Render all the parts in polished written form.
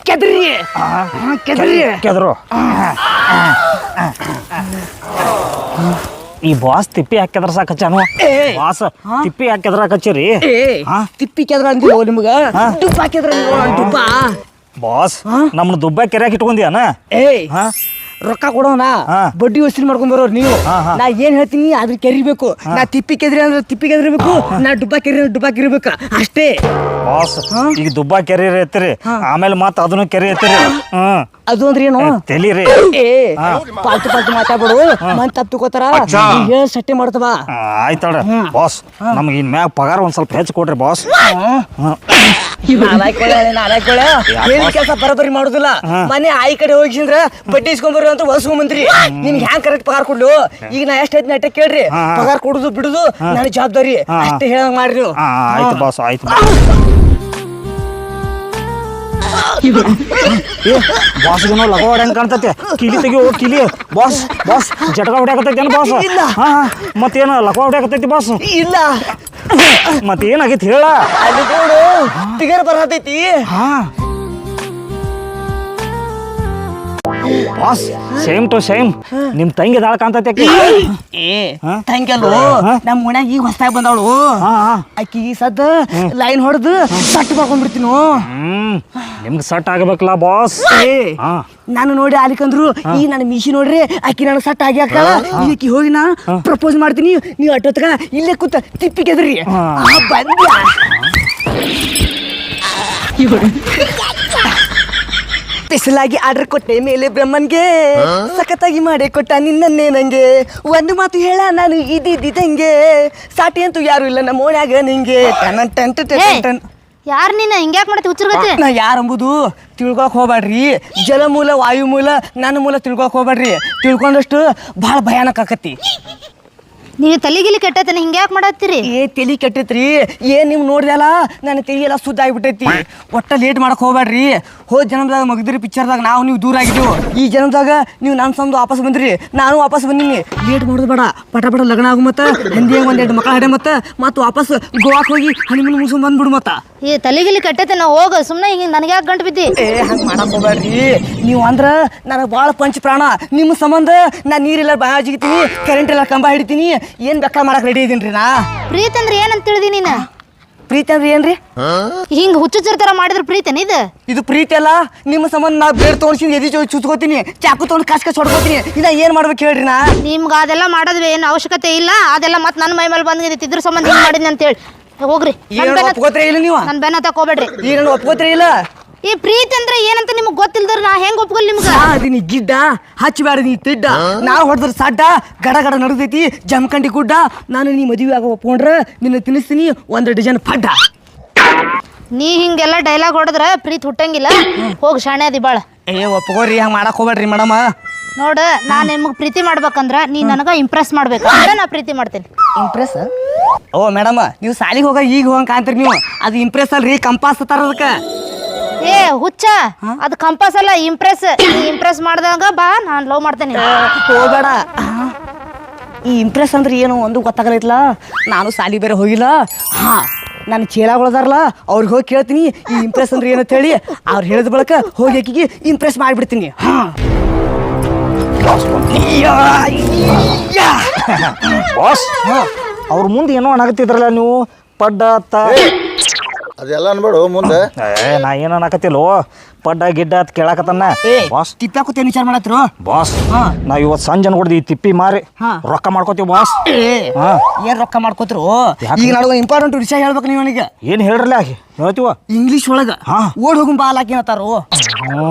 ಕೆದ್ರಿ ಕೆದ್ರು ಈ ಬಾಸ್ ತಿಪ್ಪಿ ಹಾಕಿದ್ರ ಸಾಕಚ್ಚಾನು ಬಾಸ್ ತಿಪ್ಪಿ ಹಾಕಿದ್ರ ಕಚ್ಚರಿ ತಿಪ್ಪಿ ಕೆದ್ರ ಅಂದಿಲ್ಲ ನಿಮ್ಗ ದುಬ್ಬ ಹಾಕಿದ್ರ ದುಬ್ಬ ಬಾಸ್ ನಮ್ಮನ್ನ ದುಬ್ಬ ಕೆರೆಯಾಗಿ ಇಟ್ಕೊಂಡ್ಯಾನ ರೊಕ್ಕ ಕೊಡೋಣ ಬಡ್ಡಿ ವಸೂಲಿ ಮಾಡ್ಕೊಂಡ್ ಬರೋರು ನೀವು ನಾ ಏನ್ ಹೇಳ್ತೀನಿ ಅದ್ರ ಕೆರಿಬೇಕು ನಾ ತಿಪ್ಪಿ ಕೆದ್ರಿ ಅಂದ್ರೆ ತಿಪ್ಪಿ ಕೆದ್ರಿಬೇಕು ನಾ ಡುಬ್ಬ ಕೆರಿಬೇಕು ಅಷ್ಟೇ ಬಾಸ್ ಈಗ ದುಬ್ಬ ಕೆರೆ ಐತ್ರಿ ಆಮೇಲೆ ಮತ್ತ ಅದನ್ನು ಕೆರೆ ಐತ್ರಿ ಅದು ಅಂದ್ರೆ ಏನು ತೆಲೀರಿ ಪಾಲ್ತು ಮಾತಾಡ್ಬಿಡು ಮನ್ ತಪ್ಪುಕೋತಾರ ಹೇಳ ಸಟ್ಟೆ ಮಾಡ್ತವ ಆಯ್ತಾಡ ಬಾಸ್ ನಮ್ಗೆ ಇನ್ ಮ್ಯಾಗ ಪಗಾರ ಒಂದ್ ಸ್ವಲ್ಪ ಹೆಚ್ಚು ಕೊಡ್ರಿ ಬಾಸ್ ಏನ್ ಕೆಲಸ ಬರೋಬರಿ ಮಾಡುದಿಲ್ಲ ಮನೆ ಆಯಿ ಕಡೆ ಹೋಗಿಸಿದ್ರ ಬಡ್ಡಿ ಇಸ್ಕೊಂಬರ್ರಿ ಅಂತ ಹೊಸ್ಕೊಂಬಂದ್ರಿ ನಿಮ್ಗೆ ಹ್ಯಾಂಗ್ ಕರೆಕ್ಟ್ ಪಗಾರ ಕೊಡ್ಲು ಈಗ ನಾ ಎಷ್ಟ್ ಐತಿ ನೆಟ್ಟ ಕೇಳ್ರಿ ಪಗಾರ ಕೊಡುದು ಬಿಡುದು ನನ್ನ ಜವಾಬ್ದಾರಿ ಅಷ್ಟೇ ಹೇಳಂಗ್ ಮಾಡ್ರಿ ನೀವು ಆಯ್ತು ಬಾಸ್ ಆಯ್ತು ಬಾಸ್ಗೇನೋ ಲಗ ಹೊಡ್ಯಂಗ್ ಕಾಣ್ತೈತಿ ಕಿಲಿ ತೆಗಿ ಹೋಗಿ ಕಿಲಿ ಬಾಸ್ ಬಾಸ್ ಜಟಕ ಹೊಡ್ಯಾಕತ್ತೈತಿ ಬಾಸ್ ಇಲ್ಲ ಮತ್ತೇನ ಲಗ ಹೊಡ್ಯಾಕತ್ತೈತಿ ಬಾಸ್ ಇಲ್ಲ ಮತ್ತೇನಾಗೈತಿ ಹೇಳ ಅಲ್ಲಿ ನೋಡು ಟಿಗರ್ ಬರತೈತಿ ಬಾಸ್ ಸೇಮ್ ಟು ಸೇಮ್ ನಿಮ್ ತಂಗಿ ದಾಳ ಕಾಣ್ತೈತಿ ತಂಗಿ ಅಲ್ವ ನಮ್ ಮನ್ಯಾಗ ಈಗ ಹೊಸದಾಗಿ ಬಂದವಳು ಆಕಿ ಸದ್ ಲೈನ್ ಹೊಡೆದು ಸಟ್ ಮಾಡ್ಕೊಂಡ್ಬಿಡ್ತೀನಿ ನಿಮ್ಗೆ ಸಟ್ ಆಗ್ಬೇಕಲ್ಲ ಬಾಸ್ ನಾನು ನೋಡಿ ಆಲಿಕಂದ್ರು ಈ ನನ್ನ ಮಿಶಿ ನೋಡ್ರಿ ಆಕಿ ನನಗೆ ಸಟ್ ಆಗ್ಯಾಕ ಈಕಿ ಹೋಗಿ ನಾ ಪ್ರಪೋಸ್ ಮಾಡ್ತೀನಿ ನೀವು ಅಟ್ಟೊತ್ತಗ ಇಲ್ಲೇ ಕೂತ ತಿಪ್ಪಿಗೆದ್ರಿ ಬಂದ್ಯಾ ಸ್ಪೆಷಲಾಗಿ ಆರ್ಡರ್ ಕೊಟ್ಟೆ ಮೇಲೆ ಬ್ರಹ್ಮನ್ಗೆ ಸಖತ್ತಾಗಿ ಮಾಡಿ ಕೊಟ್ಟ ನಿನ್ನನ್ನೇ ನಂಗೆ ಒಂದು ಮಾತು ಹೇಳ ನಾನು ಇದ್ದಿದ್ದಂಗೆ ಸಾಟಿ ಅಂತೂ ಯಾರು ಇಲ್ಲ ನಮ್ಮ ಓಣ್ಯಾಗ ನಿಂಗೆ ಯಾರು ನೀನು ಹಿಂಗ್ಯಾಕೆ ಮಾಡ್ತಿ ಹುಚ್ಚರ್ಗತಿ ನಾ ಯಾರಂಬುದು ತಿಳ್ಕೊಕ್ ಹೋಗ್ಬೇಡ್ರಿ ಜಲಮೂಲ ವಾಯುಮೂಲ ನನ್ನ ಮೂಲ ತಿಳ್ಕೊಕ್ ಹೋಗ್ಬೇಡ್ರಿ ತಿಳ್ಕೊಂಡಷ್ಟು ಭಾಳ ಭಯಾನಕ ಆಕತಿ ನೀವು ತಲೆಗಿಲಿ ಕೆಟ್ಟೈತನ ಹಿಂಗ್ಯಾಕೆ ಮಾಡತ್ತೀರಿ ತಲೆ ಕೆಟ್ಟೈತ್ರಿ ಏನ್ ನೀವು ನೋಡ್ದಲ್ಲ ನನ್ನ ತಲೆ ಎಲ್ಲ ಸುದ್ದ ಆಗ್ಬಿಟ್ಟೈತಿ ಒಟ್ಟ ಲೇಟ್ ಮಾಡಕ್ ಹೋಗ್ಬೇಡ್ರಿ ಹೋದ್ ಜನ್ಮದಾಗ ಮಗದ್ರಿ ಪಿಕ್ಚರ್ದಾಗ ನಾವು ನೀವು ದೂರ ಆಗಿದ್ದೆವು ಈ ಜನ್ಮದಾಗ ನೀವು ನನ್ನ ಸಂದು ವಾಪಸ್ ಬಂದ್ರಿ ನಾನು ವಾಪಸ್ ಬಂದೀನಿ ಲೇಟ್ ಮಾಡೋದು ಬೇಡ ಪಟ ಲಗ್ನ ಆಗು ಮತ್ತ ಹಿಂದಿಯಾಗ ಒಂದೆರಡು ಮಕ್ಕಳ ಹಡೆ ಮತ್ತೆ ವಾಪಸ್ ಗೋವಾಕ್ ಹೋಗಿ ಹನಿಮೂನ್ ಮುಗಿಸ್ಕೊಂಡ್ ಬಂದ್ಬಿಡು ಮತ್ತ ಈ ತಲೆಗಿಲಿ ಕೆಟ್ಟೈತೆ ನಾವು ಹೋಗ ಸುಮ್ಮನೆ ಹಿಂಗೆ ನನಗೆ ಯಾಕೆ ಗಂಟು ಬಿದ್ದಿ ಹಂಗೆ ಮಾಡಕ್ ಹೋಗ್ಬೇಡ್ರಿ ನೀವು ಅಂದ್ರ ನನಗೆ ಭಾಳ ಪಂಚ ಪ್ರಾಣ ನಿಮ್ಮ ಸಂಬಂಧ ನಾ ನೀರೆಲ್ಲ ಬಾಯ ಜಿಗಿತೀನಿ ಕರೆಂಟ್ ಎಲ್ಲ ಕಂಬ ಹಿಡಿತೀನಿ ಏನ್ ಬೇಕಾ ಮಾಡಕ್ ರೆಡಿ ಇದೀನ್ರಿ ನಾ ಪ್ರೀತಿ ಅಂದ್ರೆ ಏನಂತ ತಿಳಿದಿ ನೀನು ಪ್ರೀತಿ ಅಂದ್ರೆ ಏನ್ರಿ ಹಿಂಗ್ ಹುಚ್ಚುಚ್ಚರ ತರ ಮಾಡಿದ್ರ ಪ್ರೀತಿನ ಇದು ಪ್ರೀತಿ ಅಲ್ಲ ನಿಮ್ಮ ಸಂಬಂಧ ನಾ ಬೇರೆ ತೋರಿಸಿ ಎದಿ ಚುಚ್ಕೋತೀನಿ ಚಾಕು ತಗೊಂಡು ಕಸ್ ಹೊಡ್ಕೋತೀನಿ ಇದ ಏನ್ ಮಾಡ್ಬೇಕು ಹೇಳ್ರಿ ನಾ ನಿಮ್ಗೆ ಅದೆಲ್ಲ ಮಾಡೋದು ಏನು ಅವಶ್ಯಕತೆ ಇಲ್ಲ ಅದೆಲ್ಲ ಮತ್ತೆ ನನ್ನ ಮೈ ಮೇಲೆ ಬಂದಿದ್ದು ಇದ್ರ ಸಂಬಂಧ ಹಿಂಗ್ ಮಾಡಿದ್ನಿ ಅಂತ ಹೇಳಿ ಹೋಗ್ರಿ ಒಪ್ಕೋತ್ರಿ ಇಲ್ಲ ನೀವು ನನ್ನ ಬೆನ್ನ ತಕೋಬೇಡ್ರಿ ಈಗ ನಾನು ಒಪ್ಕೋತ್ರಿ ಇಲ್ಲ ಈ ಪ್ರೀತಿ ಅಂದ್ರೆ ಏನಂತ ನಿಮ್ಗೆ ಗೊತ್ತಿಲ್ದ್ರ ನಾ ಹೆಂಗ್ ಒಪ್ಕೊಲ್ ನಿಮ್ಗೆ ಅದೀನಿ ಗಿಡ್ಡ ಹಚ್ಚಬೇಡ ನೀ ತಿಡ್ಡ ನಾ ಹೊಡೆದ್ರ ಸಡ್ಡ ಗಡ ನಡ್ದೈತಿ ಜಮಖಂಡಿ ಗುಡ್ಡ ನಾನು ನೀ ಮದುವೆ ಆಗ ಒಪ್ಕೊಂಡ್ರ ನಿನ್ನ ತಿನ್ನಿಸ್ತೀನಿ ಒಂದು ಡಜನ್ ಪಡ್ಡ ನೀ ಹಿಂಗೆಲ್ಲ ಡೈಲಾಗ್ ಹೊಡೆದ್ರ ಪ್ರೀತಿ ಹುಟ್ಟಂಗಿಲ್ಲ ಹೋಗಿ ಶಾಣೆ ಅದಿ ಬಾಳ ಒಪ್ಕೋರಿ ಹಂಗ ಮಾಡಕ್ ಹೋಗ್ಬೇಡ್ರಿ ಮೇಡಮ್ ನೋಡ ನಾನ್ ನಿಮ್ಗೆ ಪ್ರೀತಿ ಮಾಡ್ಬೇಕಂದ್ರ ನೀ ನನಗ ಇಂಪ್ರೆಸ್ ಮಾಡ್ಬೇಕು ನಾ ಪ್ರೀತಿ ಮಾಡ್ತೀನಿ ಇಂಪ್ರೆಸ್ ಓ ಮೇಡಮ್ ನೀವು ಸಾಲಿಗೆ ಹೋಗ ಈಗ ಹೋಗಂಗ ಕಾಣ್ತೀರಿ ನೀವು ಅದು ಇಂಪ್ರೆಸ್ ಅಲ್ರಿ ಕಂಪಾಸ್ ತರ ಅದಕ್ಕೆ ಏ ಹುಚ್ಚ ಅದು ಕಂಪಾಸ್ ಅಲ್ಲ ಇಂಪ್ರೆಸ್ ಮಾಡ್ದಾಗ ಬಾ ನಾನು ಲವ್ ಮಾಡ್ತೇನೆ ಹೋಗಬೇಡ ಈ ಇಂಪ್ರೆಸ್ ಅಂದ್ರೆ ಏನು ಒಂದು ಗೊತ್ತಾಗಲೈತ್ಲ ನಾನು ಸಾಲಿ ಬೇರೆ ಹೋಗಿಲ್ಲ ನನ್ನ ಚೇಲಾಗಳದಾರಲ್ಲ ಅವ್ರಿಗೆ ಹೋಗಿ ಕೇಳ್ತೀನಿ ಈ ಇಂಪ್ರೆಸ್ ಅಂದ್ರೆ ಏನಂತ ಹೇಳಿ ಅವ್ರು ಹೇಳಿದ ಬಳಕ ಹೋಗಿ ಆಕಿಗೆ ಇಂಪ್ರೆಸ್ ಮಾಡಿಬಿಡ್ತೀನಿ ಅವ್ರ ಮುಂದೆ ಏನೋ ಅನಾಗತ್ತಿದ್ರಲ್ಲ ನೀವು ಪಡ್ಡ ಅತ್ತ ಅದೆಲ್ಲ ಅನ್ಬೇಡು ಮುಂದೆ ನಾ ಏನ್ ಅನ್ನಕತ್ತಿಲ್ಲೋ ಪಡ್ಡ ಗಿಡ್ಡ ಅಂತ ಕೇಳಾಕತ್ತನ್ನ ಬಾಸ್ ತಿಪ್ಪಾಕುತ್ತೇನು ವಿಚಾರ ಮಾಡತ್ರು ಬಾಸ್ ನಾವ್ ಇವತ್ತು ಸಂಜೆ ಹೊಡ್ದು ಈ ತಿಪ್ಪಿ ಮಾರಿ ರೊಕ್ಕ ಮಾಡ್ಕೋತೀವಿ ಬಾಸ್ ಏನ್ ರೊಕ್ಕ ಮಾಡ್ಕೋತ್ರು ಈಗ ನಾಳೆ ಇಂಪಾರ್ಟೆಂಟ್ ವಿಷಯ ಹೇಳ್ಬೇಕು ನೀವು ನನಗೆ ಏನ್ ಹೇಳ್ರಲ್ಲ ಹೇಳ್ತೀವ ಇಂಗ್ಲೀಷ್ ಒಳಗ ಓಡ್ ಹೋಗು ಬಾಲ್ ಹಾಕಿ ಏನತ್ತಾರು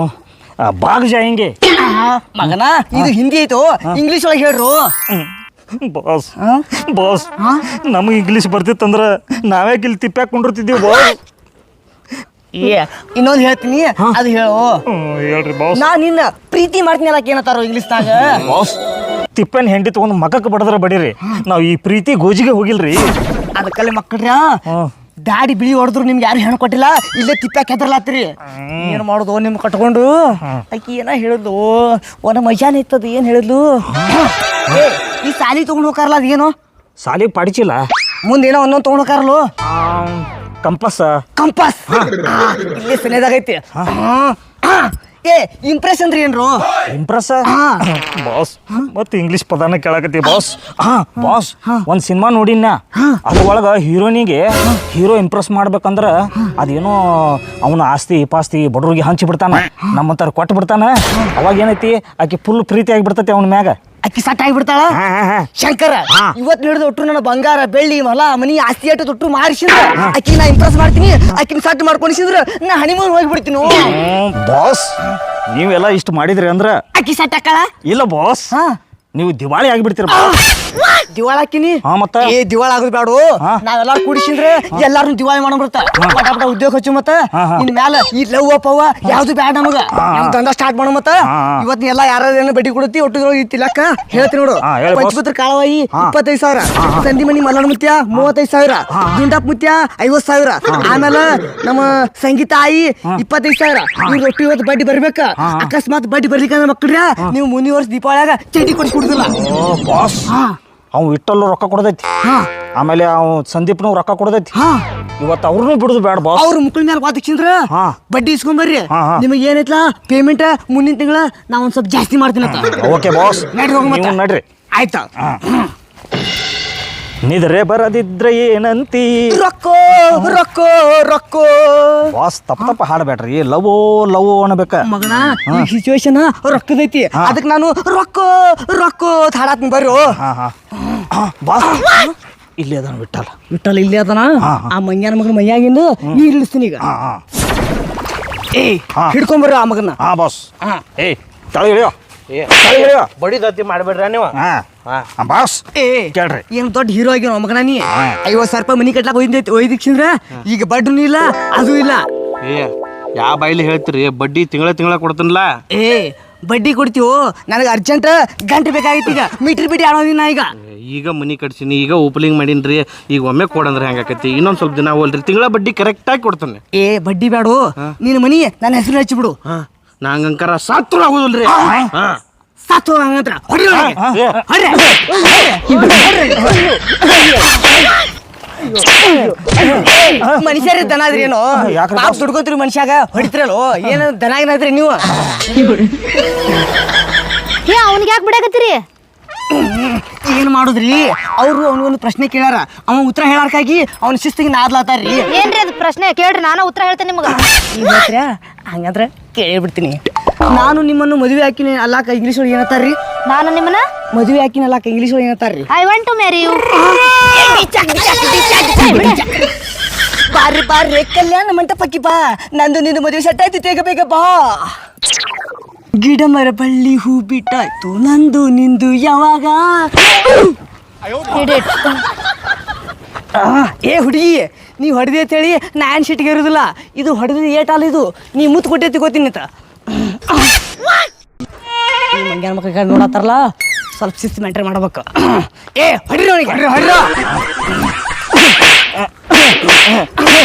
ಬಾಗ್ಜ ಹಿಂಗೆ ಮಗನ ಇದು ಹಿಂದಿ ಐತು ಇಂಗ್ಲೀಷ್ ಒಳಗೆ ಹೇಳ್ರು ಬಾಸ್ ಬಾಸ್ ನಮಗೆ ಇಂಗ್ಲೀಷ್ ಬರ್ತಿತ್ತಂದ್ರ ನಾವೇ ಇಲ್ಲಿ ತಿಪ್ಪ್ಯಾಕ ಕುಂಡಿರ್ತಿದ್ದೀವಿ ಬಾಸ್ ಇನ್ನೊಂದು ಹೇಳ್ತೀನಿ ಅದು ಹೇಳು ಹೇಳ್ರಿ ಬಾಸ್ ನಾ ನಿನ್ನ ಪ್ರೀತಿ ಮಾಡ್ತೀನಿ ಅಲ್ಲ ಏನತ್ತಾರೋ ಇಂಗ್ಲೀಷ್ನಾಗ ಬಾಸ್ ತಿಪ್ಪನ್ ಹೆಂಡಿ ತಗೊಂಡು ಮಕ್ಕಕ್ಕೆ ಬಡದ್ರ ಬಡೀರಿ ನಾವು ಈ ಪ್ರೀತಿ ಗೋಜಿಗೆ ಹೋಗಿಲ್ರಿ ಅದಕ್ಕಲ್ಲಿ ಮಕ್ಕಳ್ರ ದಾಡಿ ಬಿಳಿ ಹೊಡೆದ್ರು ನಿಮ್ಗೆ ಯಾರು ಹೆಣ್ಣು ಕೊಟ್ಟಿಲ್ಲ ಇಲ್ಲೇ ತಿಪ್ಪ್ಯಾಕ ಹೆದರ್ಲಾತ್ರಿ ಏನ್ ಮಾಡುದು ನಿಮ್ ಕಟ್ಕೊಂಡು ಆಕಿ ಏನ ಹೇಳಿದ್ಲು ಒಂದ ಮಜಾನ ಇತ್ತದ ಏನ್ ಹೇಳಿದ್ಲು ಈ ಸಾಲಿ ತಗೊಂಡ್ ಹೋಗಾರಲ್ಲ ಅದೇನು ಸಾಲಿ ಪಡಿಚಿಲ್ಲ ಮುಂದೇನೋ ಒಂದೊಂದು ತಗೊಂಡ್ ಹೋಗಾರಲ್ಲ ಕಂಪಸ್ ಕಂಪಾಸ್ ಇಲ್ಲಿ ಸನೇದಾಗೈತಿ ಏ ಇಂಪ್ರೆಸ್ ಅಂದ್ರೆ ಏನ್ರು ಇಂಪ್ರೆಸ್ ಬಾಸ್ ಮತ್ತೆ ಇಂಗ್ಲಿಷ್ ಪದಾನ ಕೇಳಕತ್ತಿ ಬಾಸ್ ಬಾಸ್ ಒಂದ್ ಸಿನಿಮಾ ನೋಡಿನ ಅದ್ರೊಳಗ ಹೀರೋನಿಗೆ ಹೀರೋ ಇಂಪ್ರೆಸ್ ಮಾಡ್ಬೇಕಂದ್ರ ಅದೇನೋ ಅವನ ಆಸ್ತಿ ಪಾಸ್ತಿ ಬಡವ್ರಿಗೆ ಹಂಚಿ ಬಿಡ್ತಾನ ನಮ್ಮಂತಾರ ಕೊಟ್ಟು ಬಿಡ್ತಾನ ಅವಾಗ ಏನೈತಿ ಆಕಿ ಫುಲ್ ಪ್ರೀತಿ ಆಗಿಬಿಡ್ತೈತಿ ಅವನ ಮ್ಯಾಗ ಅಕ್ಕಿ ಸಟ್ ಆಗಿಬಿಡ್ತಾಳ ಶಂಕರ ಇವತ್ತು ಹಿಡಿದು ಒಟ್ಟು ನನ್ನ ಬಂಗಾರ ಬೆಳ್ಳಿ ಹೊಲ ಮನಿ ಆಸ್ತಿ ಆಟ ತೊಟ್ಟು ಮಾರಿಸಿದ್ರ ಅಕ್ಕಿ ನಾ ಇಂಪ್ರೆಸ್ ಮಾಡ್ತೀನಿ ಅಕ್ಕಿನ ಸಟ್ ಮಾಡ್ಕೊಂಡಿಸಿದ್ರ ನಾ ಹನಿಮೂನ್ ಹೋಗ್ಬಿಡ್ತೀನಿ ಬಾಸ್ ನೀವೆಲ್ಲ ಇಷ್ಟು ಮಾಡಿದ್ರಿ ಅಂದ್ರ ಅಕ್ಕಿ ಸಟ್ ಹಾಕಳ ಇಲ್ಲ ಬಾಸ್ ನೀವು ದಿವಾಳಿ ಆಗಿಬಿಡ್ತೀರ ದಿವಾಳ ಹಾಕಿನಿ ಮತ್ತೆ ಏ ದಿವಾಳ ಆಗೋದು ಬೇಡ ನಾವೆಲ್ಲಾರು ಕೂಡಿಸಿದ್ರೆ ಎಲ್ಲಾರು ದಿವಾಳಿ ಮಾಡಬಿಡ್ತ ಪಟ ಉದ್ಯೋಗ ಹಚ್ಚು ಮತ್ತ ಇನ್ ಮ್ಯಾಲ ಈ ಲವ್ ಪವ್ವ ಯಾವ್ದು ಬ್ಯಾಡ ನಮಗ ನಮ್ ದಂಧ ಸ್ಟಾರ್ಟ್ ಮಾಡೋ ಮತ್ತ ಇವತ್ ಎಲ್ಲ ಯಾರು ಬಡ್ಡಿ ಕೊಡುತ್ತಿ ಒಟ್ಟು ತಿಲಕ್ಕ ಹೇಳ್ತೀನಿ ನೋಡು ಪಂಚಪತ್ರ ಕಾಳವಾಯಿ 25,000 ಸಂಧಿ ಮನಿ ಮಲ್ಲಣ್ಣ ಮುತ್ಯ 35,000 ದುಂಡಪ್ಪ ಮುತ್ಯ 50,000 ಆಮೇಲೆ ನಮ್ಮ ಸಂಗೀತ ಆಯಿ 25,000 ಇವ್ರ ಒಟ್ಟು ಇವತ್ತು ಬಡ್ಡಿ ಬರ್ಬೇಕ ಅಕಸ್ಮಾತ್ ಬಡ್ಡಿ ಬರ್ಲಿಕ್ಕಂದ್ರೆ ಮಕ್ಕಳ್ರ ನೀವು ಮುಂದಿನ ವರ್ಷ ದೀಪಾವಳಿಯಾಗ ಚಟಿ ಕೊಡಿಸ್ಕೊಡುದಿಲ್ಲ ಬಾಸ್ ಅವ್ ಇಟ್ಟಲ್ಲೂ ರೊಕ್ಕ ಕೊಡದೈತಿ ಆಮೇಲೆ ಅವ್ ಸಂದೀಪ್ನು ರೊಕ್ಕ ಕೊಡದೈತಿ ಇವತ್ತು ಅವ್ರನ್ನೂ ಬಿಡುದು ಬೇಡ ಬಾಸ್ ಅವ್ರ ಮುಕ್ಳ ಮೇಲೆ ವಾದಿಸಿಂದ್ರ ಬಡ್ಡಿ ಇಸ್ಕೊಂಬರ್ರಿ ನಿಮಗೆ ಏನೈತ್ಲಾ ಪೇಮೆಂಟ್ ಮುಂದಿನ ತಿಂಗಳ ನಾ ಒಂದ್ ಸ್ವಲ್ಪ ಜಾಸ್ತಿ ಮಾಡ್ತೀನಿ ಓಕೆ ಬಾಸ್ ನಡ್ರಿ ಆಯ್ತಾ ನಿದ್ರೆ ಬರದಿದ್ರೆ ಏನಂತಿ ರೊಕ್ಕೋ ರೊಕ್ಕೋ ರೊಕ್ಕೋ ಬಾಸ್ ತಪ್ಪ ಹಾಡಬೇಡ್ರಿ ಲವ್ ಲವ್ ಅನ್ಬೇಕ ಮಗನ ಈ ಸಿಚುವೇಶನ್ ರೊಕ್ಕದೈತಿ ಅದಕ್ಕೆ ನಾನು ರೊಕ್ಕೋ ರೊಕ್ಕೋ ಹಾಡಾತ್ನ ಬರ್ರಿ ಬಾಸ್ ಇಲ್ಲಿ ಅದಾನ ವಿಠಲ್ ಇಲ್ಲಿ ಅದನ ಆ ಮಂಗ್ಯಾನ ಮಗನ ಮೈಯಾಗಿಂದ ನೀರ್ ಇಳಿಸ್ತೀನಿ ಈಗ ಏ ಹಿಡ್ಕೊಂಬರ್ರಿ ಆ ಮಗನ ಬಾಸ್ ಏ ತಳಿ ಬಡಿ ದತ್ತಿ ಮಾಡ್ಬೇಡ್ರ ನೀವು ಬಾಸ್ ಏ ಕೇಳ್ರಿ ಏನ್ ದೊಡ್ಡ ಹೀರೋ ಆಗಿನ ಮಗನ ನೀ 50,000 ರೂಪಾಯಿ ಮನಿ ಕಟ್ಲಾಕ ಒಯ್ದಿಕ್ಸಿಂದ್ರ ಈಗ ಬಡ್ಡು ಇಲ್ಲ ಅದು ಇಲ್ಲ ಏ ಯಾವ ಬಾಯಿಲಿ ಹೇಳ್ತೀರಿ ಬಡ್ಡಿ ತಿಂಗಳ ಕೊಡ್ತನಲ್ಲ ಏ ಬಡ್ಡಿ ಕೊಡ್ತೀವೋ ನನಗೆ ಅರ್ಜೆಂಟ್ ಗಂಟೆ ಬೇಕಾಗಿತ್ತು ಈಗ ಮೀಟ್ರ್ ಬಿಡಿ ಆಡೋದಿನ ಈಗ ಮನಿ ಕಟ್ಸಿನಿ ಈಗ ಓಪನಿಂಗ್ ಮಾಡೀನ್ರಿ ಈಗ ಒಮ್ಮೆ ಕೊಡಂದ್ರೆ ಹೆಂಗಾಕತಿ ಇನ್ನೊಂದ್ ಸ್ವಲ್ಪ ದಿನ ಹೋಲ್ರಿ ತಿಂಗಳ ಬಡ್ಡಿ ಕರೆಕ್ಟ್ ಆಗಿ ಕೊಡ್ತಾನೆ ಏ ಬಡ್ಡಿ ಬೇಡು ನಿನ್ನ ಮನಿ ನನ್ನ ಹೆಸರು ಹಚ್ಚಿಬಿಡು ನಂಗಂಕಾರ ಸಾತ್ರ ಆಗೋದಿಲ್ರಿ ಸತ್ತು ಹಂಗಂತ್ರ ಮನುಷ್ಯರ ದನ ಆದ್ರಿ ಏನೋ ದುಡ್ಕೋತೀರಿ ಮನುಷ್ಯಾಗ ಹೊಡಿತಿರಲ್ಲೋ ಏನ ದನ ಏನಾದ್ರಿ ನೀವು ಏ ಅವ್ನಿಗೆ ಯಾಕೆ ಬಿಡಾಕತ್ತೀರಿ ಏನ್ ಮಾಡುದ್ರಿ ಅವ್ರು ಅವನಿಗೊಂದು ಪ್ರಶ್ನೆ ಕೇಳ್ಯಾರ ಅವ ಉತ್ತರ ಹೇಳಾರ್ಕಾಗಿ ಅವ್ನ ಶಿಸ್ತಿಗೆ ನಾದ್ಲಾತಾರ್ರಿ ಏನ್ರಿ ಅದು ಪ್ರಶ್ನೆ ಕೇಳ್ರಿ ನಾನು ಉತ್ತರ ಹೇಳ್ತೇನೆ ನಿಮ್ಗೆ ಹಂಗಂದ್ರ ಕೇಳಿಬಿಡ್ತೀನಿ ನಾನು ನಿಮ್ಮನ್ನು ಮದುವೆ ಹಾಕಿನಿ ಅಲ್ಲಾಕ ಇಂಗ್ಲೀಷ್ ಒಳಗೆ ಏನತ್ತಾರ್ರಿ ನಾನು ನಿಮ್ಮನ್ನ ಮದುವೆ ಹಾಕಿನ ಅಲ್ಲಾಕ ಇಂಗ್ಲೀಷ್ ಒಳಗೆ ಏನತ್ತಾರ್ರಿ I want to marry you ಬಾರಿ ಬಾರಿ ಕಲ್ಯಾಣ ಮಂಟಪಕ್ಕಿ ಬಾ ನಂದು ನಿಂದು ಮದುವೆ ಸೆಟ್ ಆಯ್ತು ತೇಗ ಬೇಗ ಬಾ ಗಿಡ ಮರ ಬಳ್ಳಿ ಹೂ ಬಿಟ್ಟಾಯ್ತು ನಂದು ನಿಂದು ಯಾವಾಗ ಏ ಹುಡುಗಿ ನೀ ಹೊಡೆದಿ ಅಂತೇಳಿ ನಾನು ಸಿಟ್ಟಿಗೆ ಇರೋದಿಲ್ಲ ಇದು ಹೊಡೆದ ಏಟಲ್ಲ ಇದು ನೀ ಮುತ್ತು ಕೊಟ್ಟೈತಿ ಗೊತ್ತೀನಿ ಅಂತ ಮಂಗ್ಯಾನ ಮಕ್ಕಳ ನೋಡತ್ತಾರಲ್ಲ ಸ್ವಲ್ಪ ಶಿಸ್ತು ಮೇಂಟೈನ್ ಮಾಡ್ಬೇಕು ಏ ಹೊಡಿರಿ ಅವನಿಗೆ ಹೊಡಿರ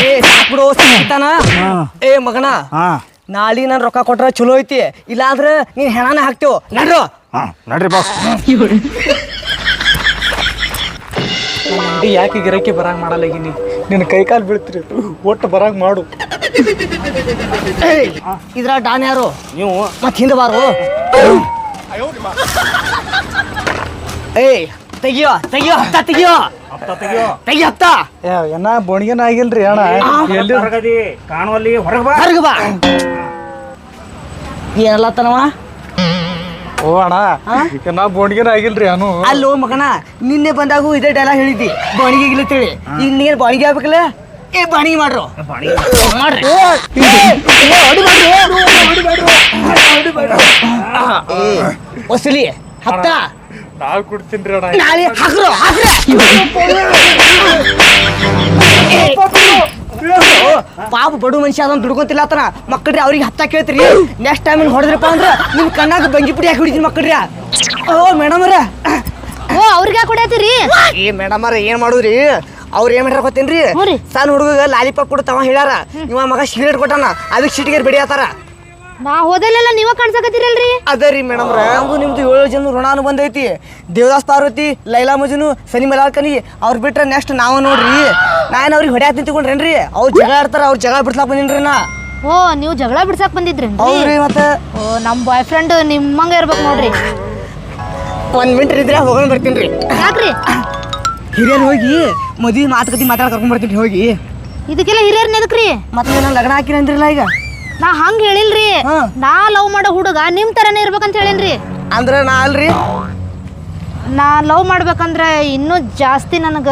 ಏ ಸಾಕ್ಬಿಡು ಸಿಗ್ತಾನ ಏ ಮಗನ ನಾಳೆ ನಾನು ರೊಕ್ಕ ಕೊಟ್ರ ಚಲೋ ಐತಿ ಇಲ್ಲಾಂದ್ರೆ ನೀನ್ ಹೆಣನ ಹಾಕ್ತೇವ ನಡ್ರು ನಡ್ರಿ ಬಾಸ್ ಯಾಕೆ ಗಿರಕ್ಕೆ ಬರಂಗ್ ಮಾಡಲಾಗಿನಿ ನಿನ್ನ ಕೈಕಾಲು ಬೀಳ್ತಿರಿ ಒಟ್ಟು ಬರಂಗ್ ಮಾಡು ಇದ್ರ ಡಾನ್ ಯಾರು ನೀವು ಮತ್ ಹಿಂದೆ ಬಾರು ಏಯ್ ತೆಗಿಯೋ ತೆಗಿಯೋ ಹತ್ತ ತೆಗಿಯೋ ತೆಗಿ ಹತ್ತ ಏನ ಬೋಣಿಗೆನ ಆಗಿಲ್ರಿ ಅಣ್ಣ ಎಲ್ಲಿ ಹೊರಗದಿ ಕಾಣುವಲ್ಲಿ ಹೊರಗೆ ಬಾ ಹೊರಗೆ ಬಾ ಏನಲ್ಲ ತನವ ಓ ಅಣ್ಣ ನಾ ಬೋಣಿಗೆನ ಆಗಿಲ್ರಿ ಅನು ಅಲ್ಲೋ ಮಗನ ನಿನ್ನೆ ಬಂದಾಗೂ ಇದೇ ಡೈಲಾಗ್ ಹೇಳಿದ್ದಿ ಬಾಣಿಗೆ ತಿಳಿ ಈಗ ನೀನು ಬಾಣಿಗೆ ಆಗ್ಬೇಕಲ್ಲ ಏ ಬಾಣಿಗೆ ಮಾಡ್ರು ಮಾಡ್ರಿ ವಸೂಲಿ ಹತ್ತ ನಾವ್ ಕೊಡ್ತೀನಿ ಅಣ್ಣ ನಾಳೆ ಹಾಕ್ರು ಪಾಪ ಬಡು ಮನುಷ್ಯ ಅದನ್ನ ದುಡ್ಕೊಂತಿಲ್ಲ ಆತನ ಮಕ್ಕಳ್ರಿ ಅವ್ರಿಗೆ ಹತ್ತ ಕೇಳ್ತೀರಿ ನೆಕ್ಸ್ಟ್ ಟೈಮ್ ಹೊಡೆದ್ರಪ್ಪ ಅಂದ್ರ ನಿಮ್ ಕಣ್ಣಾಗ ಬಂಗಿ ಪುಡಿ ಹಾಕಿ ಹೊಡಿತೀನಿ ಮಕ್ಕಳ್ರಿ ಓ ಮೇಡಮ್ ಅವ್ರ ಓ ಅವ್ರಿಗೆ ಕೊಡತ್ತೀರಿ ಏ ಮೇಡಮ್ ಅವ್ರ ಏನ್ ಮಾಡುದ್ರಿ ಅವ್ರ ಏನ್ ಮಾಡ್ಯಾರ ಗೊತ್ತೇನ್ರಿ ಸಣ್ಣ ಹುಡುಗ ಲಾಲಿಪಾಪ್ ಕೊಡ್ತಾವ ಹೇಳ್ಯಾರ ಇವ ಮಗ ಸಿಗರೇಟ್ ಕೊಟ್ಟಾನ ಅದಕ್ಕೆ ಸಿಟಿಗೆ ಬೆಡಿಯತ್ತಾರ ನಾ ಹೋದಲ್ಲೆಲ್ಲ ನೀವ ಕಾಣ್ಸಕತ್ತೀರಲ್ರಿ. ಅದ ರೀ ಮೇಡಮ್ರ ನಮ್ದು ನಿಮ್ದು 7 ಜನ ಋಣಾನು ಬಂದೈತಿ. ದೇವದಾಸ್ ಪಾರ್ವತಿ, ಲೈಲಾ ಮಜನು, ಸನಿ ಮಲಾಲ್ಕನಿ ಅವ್ರು ಬಿಟ್ರೆ ನೆಕ್ಸ್ಟ್ ನಾವ ನೋಡ್ರಿ. ನಾನು ಅವ್ರಿಗೆ ಹೊಡ್ಯಾಕ್ ನಿಂತ್ಕೊಂಡ್ರೇನ್ರಿ, ಅವ್ರು ಜಗಳ ಆಡ್ತಾರ, ಅವ್ರು ಜಗಳ ಬಿಡ್ಸಾಕ್ ಬಂದಿನ್ರಿ ನಾ. ಓ ನೀವು ಜಗಳ ಬಿಡ್ಸಾಕ್ ಬಂದಿದ್ರಿ. ಹೌದ್ರಿ ಮತ್ತೆ. ಓ ನಮ್ ಬಾಯ್ ಫ್ರೆಂಡ್ ನಿಮ್ಮಂಗ ಇರ್ಬೇಕು ನೋಡ್ರಿ. 1 ಮಿನಿಟ್ ಇದ್ರೆ ಹೋಗೋಣ ಬರ್ತೀನಿ. ಯಾಕ್ರಿ? ಹಿರಿಯರ್ ಹೋಗಿ ಮದ್ವಿ ಮಾತುಕತೆ ಕರ್ಕೊಂಡ್ ಬರ್ತೀನಿ ಹೋಗಿ. ಇದಕ್ಕೆಲ್ಲ ಹಿರಿಯರ್ನ ಎದಕ್ರಿ? ಮತ್ತೆ ನಾನು ಲಗ್ನ ಹಾಕಿನ ಅಂದ್ರಲ್ಲ ಈಗ. ನಾ ಹಂಗ ಹೇಳಿಲ್ರಿ. ಹಾ. ನಾ ಲವ್ ಮಾಡೋ ಹುಡುಗ ನಿಮ್ ತರನೇ ಇರ್ಬೇಕಂತ ಹೇಳಿನ್ರಿ. ಅಂದ್ರೆ ನಾ ಅಲ್ರಿ, ನಾ ಲವ್ ಮಾಡ್ಬೇಕಂದ್ರೆ ಇನ್ನೂ ಜಾಸ್ತಿ ನನಗ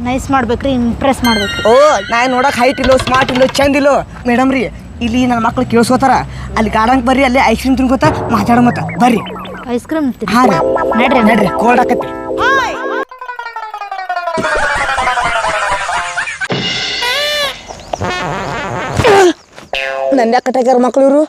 ನೈಸ್ ಮಾಡ್ಬೇಕ್ರಿ, ಇಂಪ್ರೆಸ್ ಮಾಡ್ಬೇಕ್ರಿ. ಓ ನಾ ನೋಡಕ್ ಹೈಟ್ ಇಲ್ಲೋ, ಸ್ಮಾರ್ಟ್ ಇಲ್ಲೋ, ಚಂದ ಇಲ್ಲೋ ಮೇಡಮ್ ರೀ. ಇಲ್ಲಿ ನನ್ನ ಮಕ್ಳು ಕೇಳಿಸ್ಕೋತಾರ, ಅಲ್ಲಿ ಗಾರ್ಡನ್ ಬರ್ರಿ, ಅಲ್ಲಿ ಐಸ್ ಕ್ರೀಮ್ ತಿನ್ಕೋತ ಮಾತಾಡ ಮತ್ತ ಬರ್ರಿ. ಐಸ್ ಕ್ರೀಮ್ ಹಾ ರೀ, ನಡ್ರಿ ನಡ್ರಿ, ಕೋಲ್ಡ್ ಆಕತಿ. ನನ್ನ ಕಟ್ಟಾಕ್ಯಾರ ಮಕ್ಳು ಇವರು.